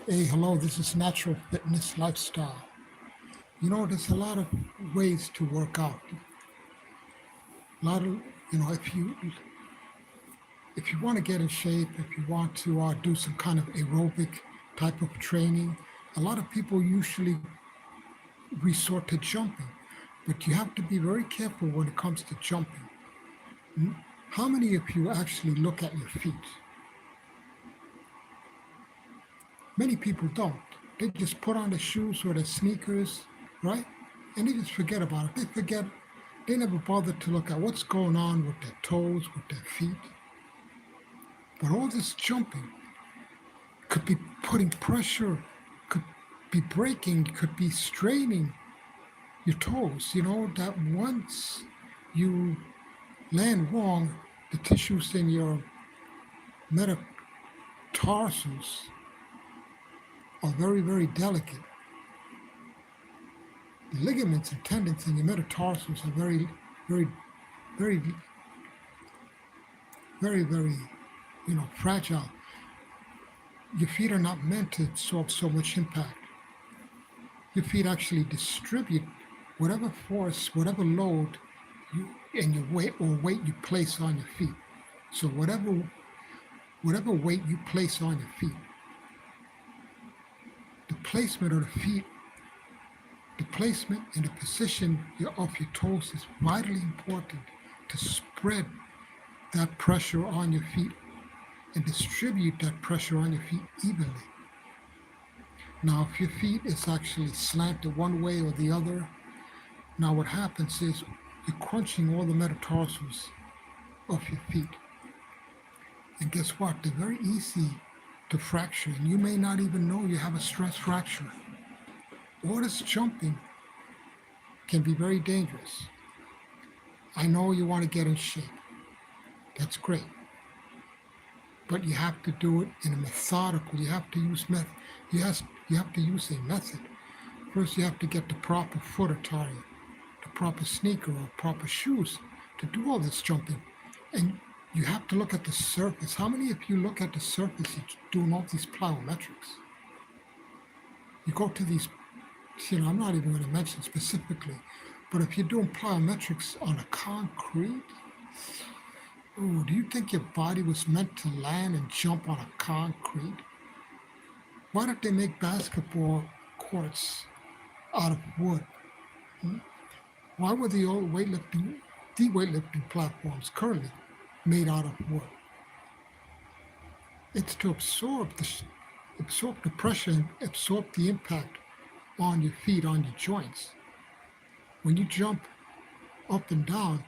Hey, hello, this is Natural Fitness Lifestyle. There's a lot of ways to work out. A lot of, if you want to get in shape, if you want to do some kind of aerobic type of training, a lot of people usually resort to jumping. But you have to be very careful when it comes to jumping. How many of you actually look at your feet? Many people don't. They just put on their shoes or their sneakers, right? And they just forget about it. They never bother to look at what's going on with their toes, with their feet. But all this jumping could be putting pressure, could be breaking, could be straining your toes. That once you land wrong, the tissues in your metatarsals are very, very delicate. The ligaments and tendons in your metatarsals are very, very, very, very, fragile. Your feet are not meant to absorb so much impact. Your feet actually distribute whatever force, whatever load you and your weight you place on your feet. So whatever weight you place on your feet, the placement of the feet, the placement and the position of your toes is vitally important to spread that pressure on your feet and distribute that pressure on your feet evenly. Now, if your feet is actually slanted one way or the other, now what happens is you're crunching all the metatarsals of your feet. And guess what? They're very easy to fracture, and you may not even know you have a stress fracture. All this jumping can be very dangerous. I know you want to get in shape. That's great. But you have to do it in a methodical. You have to use you have to use a method. First, you have to get the proper foot attire, the proper sneaker or proper shoes to do all this jumping. And you have to look at the surface. How many of you look at the surface doing all these plyometrics? You go to these, I'm not even going to mention specifically, but if you're doing plyometrics on a concrete, oh, do you think your body was meant to land and jump on a concrete? Why don't they make basketball courts out of wood? Why were the weightlifting platforms currently made out of wood? It's to absorb the pressure and absorb the impact on your feet, on your joints. When you jump up and down,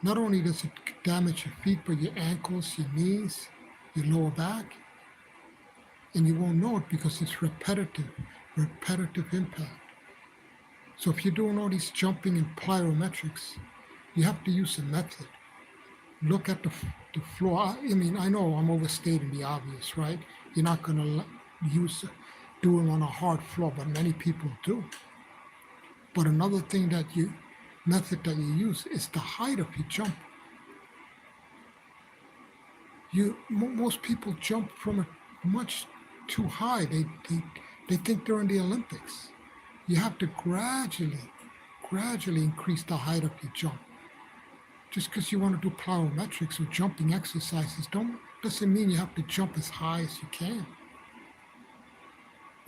not only does it damage your feet, but your ankles, your knees, your lower back, and you won't know it because it's repetitive impact. So if you're doing all these jumping and plyometrics, you have to use a method. Look at the floor. I know I'm overstating the obvious, right? You're not going to do it on a hard floor, but many people do. But another method that you use is the height of your jump. Most people jump from a much too high. They think they're in the Olympics. You have to gradually increase the height of your jump. Just because you want to do plyometrics or jumping exercises doesn't mean you have to jump as high as you can.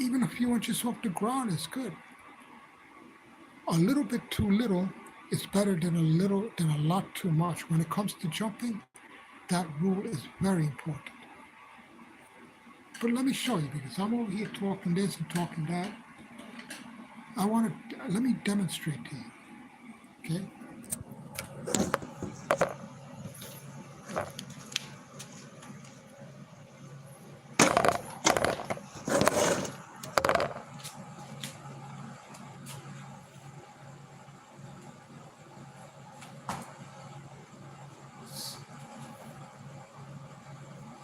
Even a few inches off the ground is good. A little bit too little is better than a lot too much. When it comes to jumping, that rule is very important. But let me show you, because I'm over here talking this and talking that. Let me demonstrate to you, okay?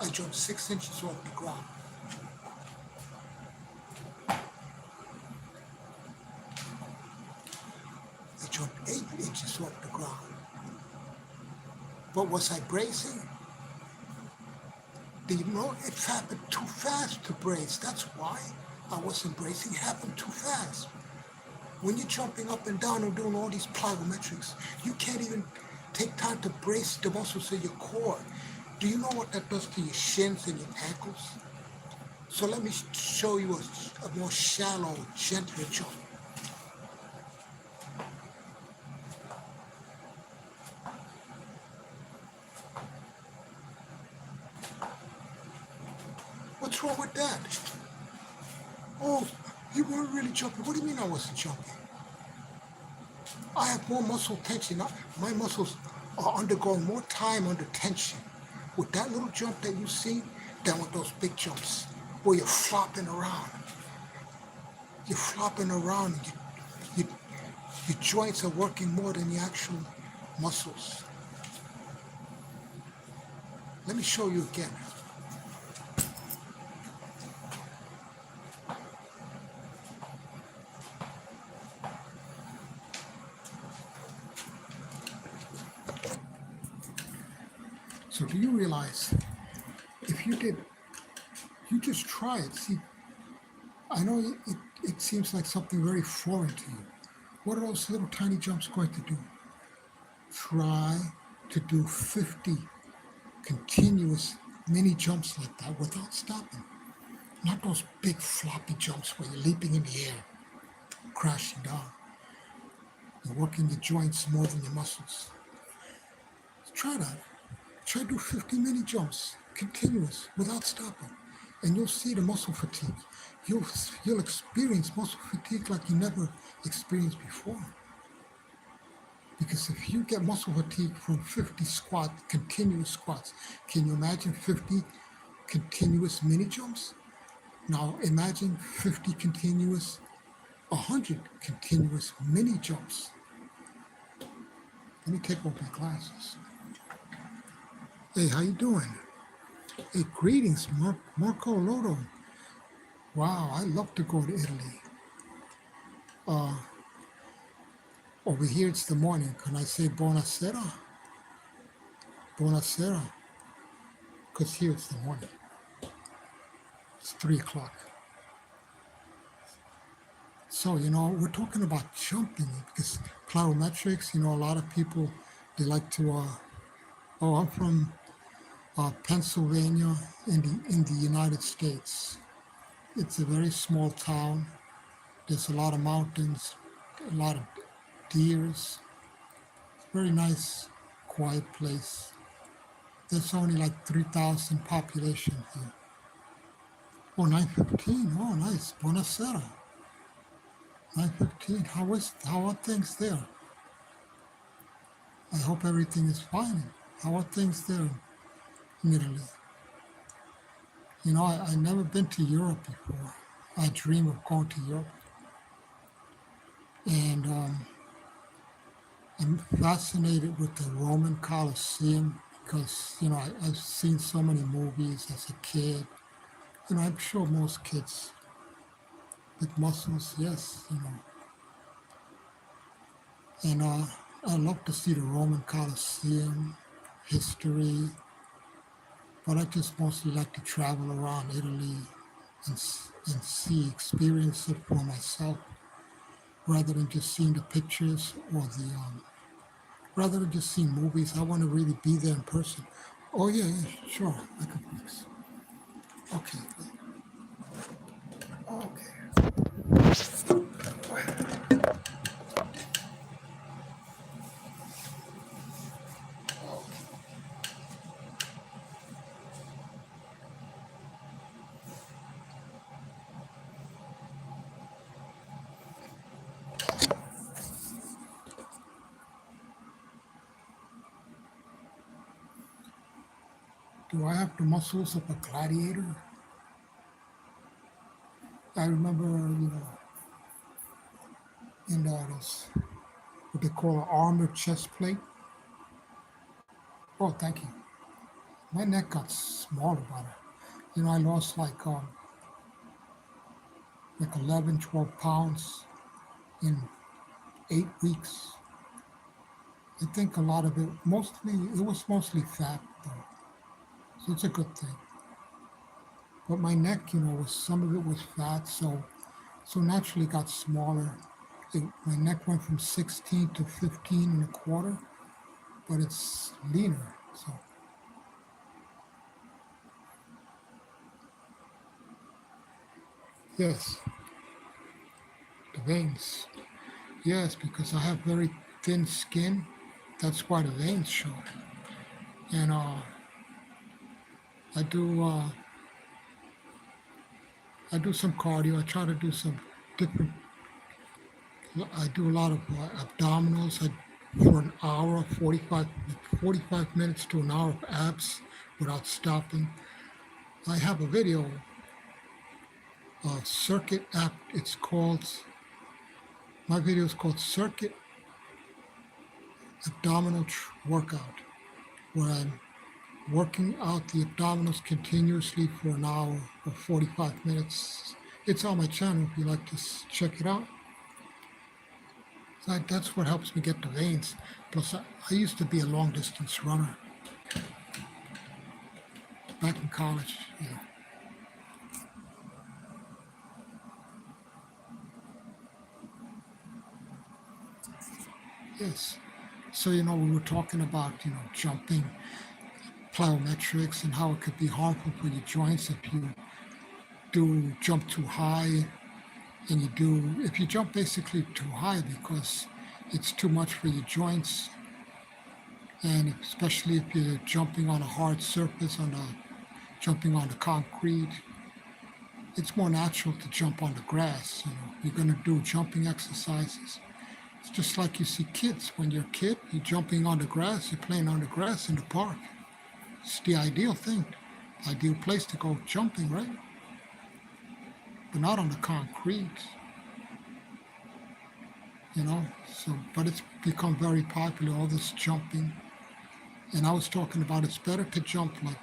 I jumped 6 inches off the ground. I jumped 8 inches off the ground. But was I bracing? It happened too fast to brace. That's why I wasn't bracing. It happened too fast. When you're jumping up and down and doing all these plyometrics, you can't even take time to brace the muscles of your core. Do you know what that does to your shins and your ankles? So let me show you a more shallow, gentler jump. What's wrong with that? Oh, you weren't really jumping. What do you mean I wasn't jumping? I have more muscle tension. My muscles are undergoing more time under tension with that little jump that you see than with those big jumps where you're flopping around. You're flopping around and you, your joints are working more than the actual muscles. Let me show you again. So do you realize if you just try it. See, I know it seems like something very foreign to you. What are those little tiny jumps going to do? Try to do 50 continuous mini jumps like that without stopping. Not those big floppy jumps where you're leaping in the air, crashing down. You're working your joints more than your muscles. Try that. Try to do 50 mini jumps, continuous, without stopping. And you'll see the muscle fatigue. You'll experience muscle fatigue like you never experienced before. Because if you get muscle fatigue from 50 continuous squats, can you imagine 50 continuous mini jumps? Now imagine 50 continuous, 100 continuous mini jumps. Let me take off my glasses. Hey, how you doing? Hey, greetings, Marco Lodo. Wow, I love to go to Italy. Over here it's the morning. Can I say buonasera? Buonasera. Because here it's the morning. It's 3 o'clock. So, we're talking about jumping because plyometrics, a lot of people, they like to, I'm from Pennsylvania in the United States. It's a very small town. There's a lot of mountains, a lot of deers. Very nice, quiet place. There's only like 3,000 population here. Oh, 9:15. Oh, nice. Buonasera. 9:15. How are things there? I hope everything is fine. How are things there in Italy? I never been to Europe before. I dream of going to Europe. And I'm fascinated with the Roman Colosseum because, I've seen so many movies as a kid. I'm sure most kids with muscles, yes, And I love to see the Roman Colosseum, history, but I just mostly like to travel around Italy and see, experience it for myself, rather than just seeing the pictures or rather than just seeing movies. I want to really be there in person. Oh yeah, sure, I can fix. Okay. Okay. Do I have the muscles of a gladiator? I remember, in those, what they call an armored chest plate. Oh, thank you. My neck got smaller by it. I lost like 11, 12 pounds in 8 weeks. I think a lot of it was mostly fat though. So it's a good thing. But my neck, was some of it was fat, so naturally got smaller. My neck went from 16 to 15 and a quarter, but it's leaner. So yes, the veins. Yes, because I have very thin skin. That's why the veins show. And I do uh, I do some cardio. I try to do some different. I do a lot of abdominals. For an hour, 45 minutes to an hour of abs without stopping. I have a video, circuit app. It's called. My video is called Circuit Abdominal Workout, where I'm working out the abdominals continuously for an hour or 45 minutes. It's on my channel if you like to check it out. That's what helps me get the veins. Plus, I used to be a long distance runner back in college. Yes. So, we were talking about, jumping, plyometrics, and how it could be harmful for your joints if you do jump too high. And if you jump basically too high because it's too much for your joints, and especially if you're jumping on a hard surface, jumping on the concrete, it's more natural to jump on the grass. You're going to do jumping exercises. It's just like you see kids. When you're a kid, you're jumping on the grass, you're playing on the grass in the park. It's the ideal thing, the ideal place to go jumping, right? But not on the concrete, So, but it's become very popular, all this jumping. And I was talking about it's better to jump like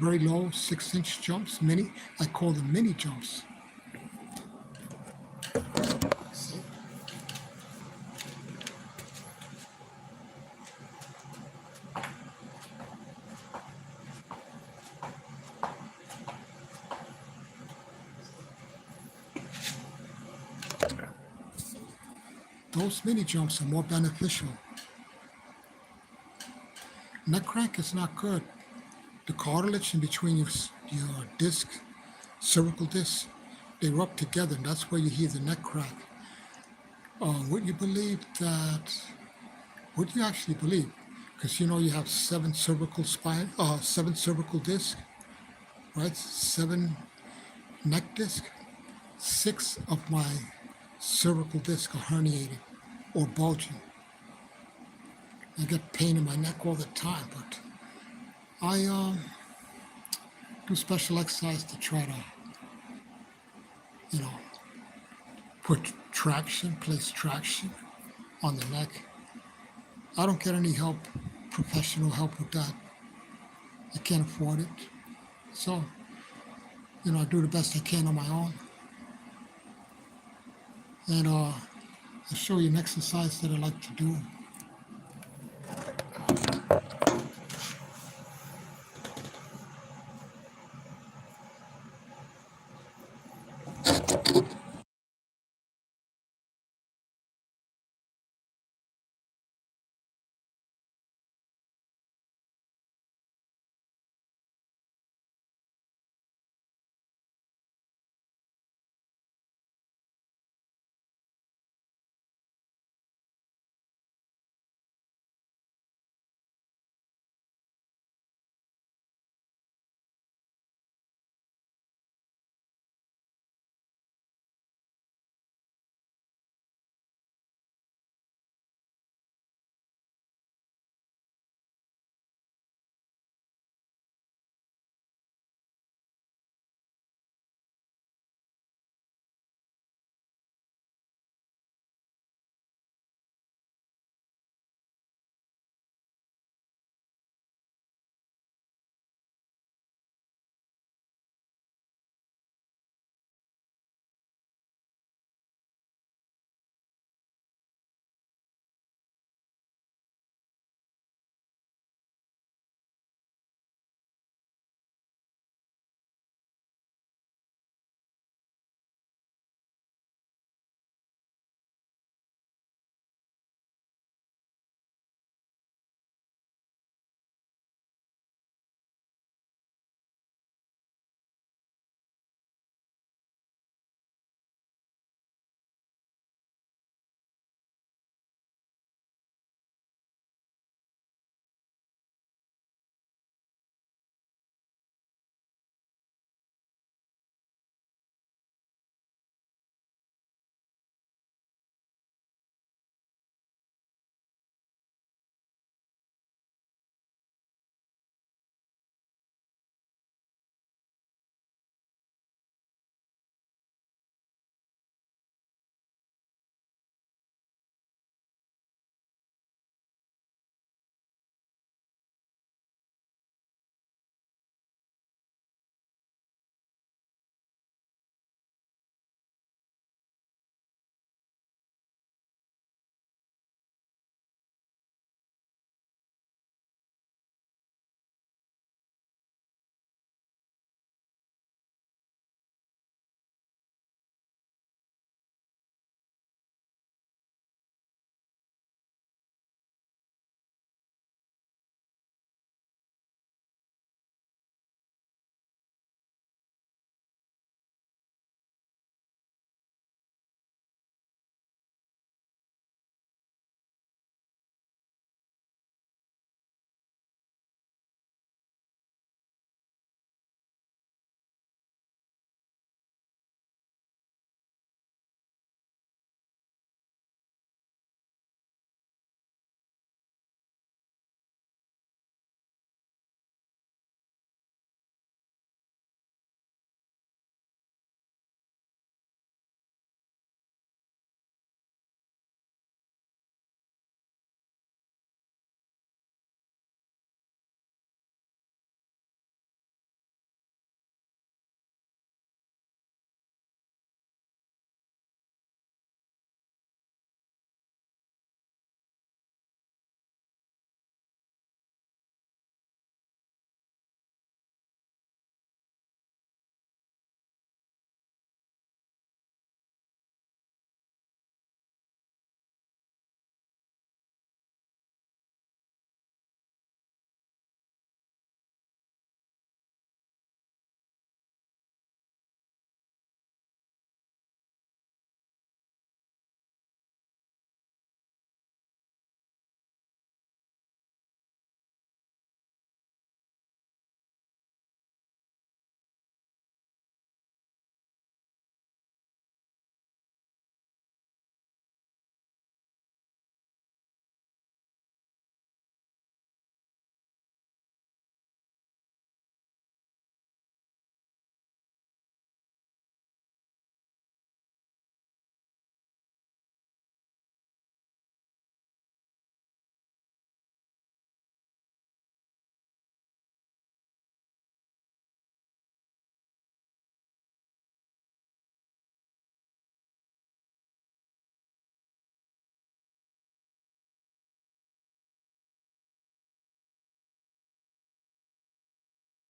very low, 6-inch jumps, mini. I call them mini jumps. See? Those mini jumps are more beneficial. Neck crank is not good. The cartilage in between your disc, cervical disc, they rub together, and that's where you hear the neck crack. Would you believe that? What do you actually believe? Because you have 7 cervical discs, right? 7 neck disc. 6 of my cervical discs are herniated or bulging. I get pain in my neck all the time, but I do special exercise to try to, put place traction on the neck. I don't get any professional help with that. I can't afford it. So, I do the best I can on my own. And I'll show you an exercise that I like to do.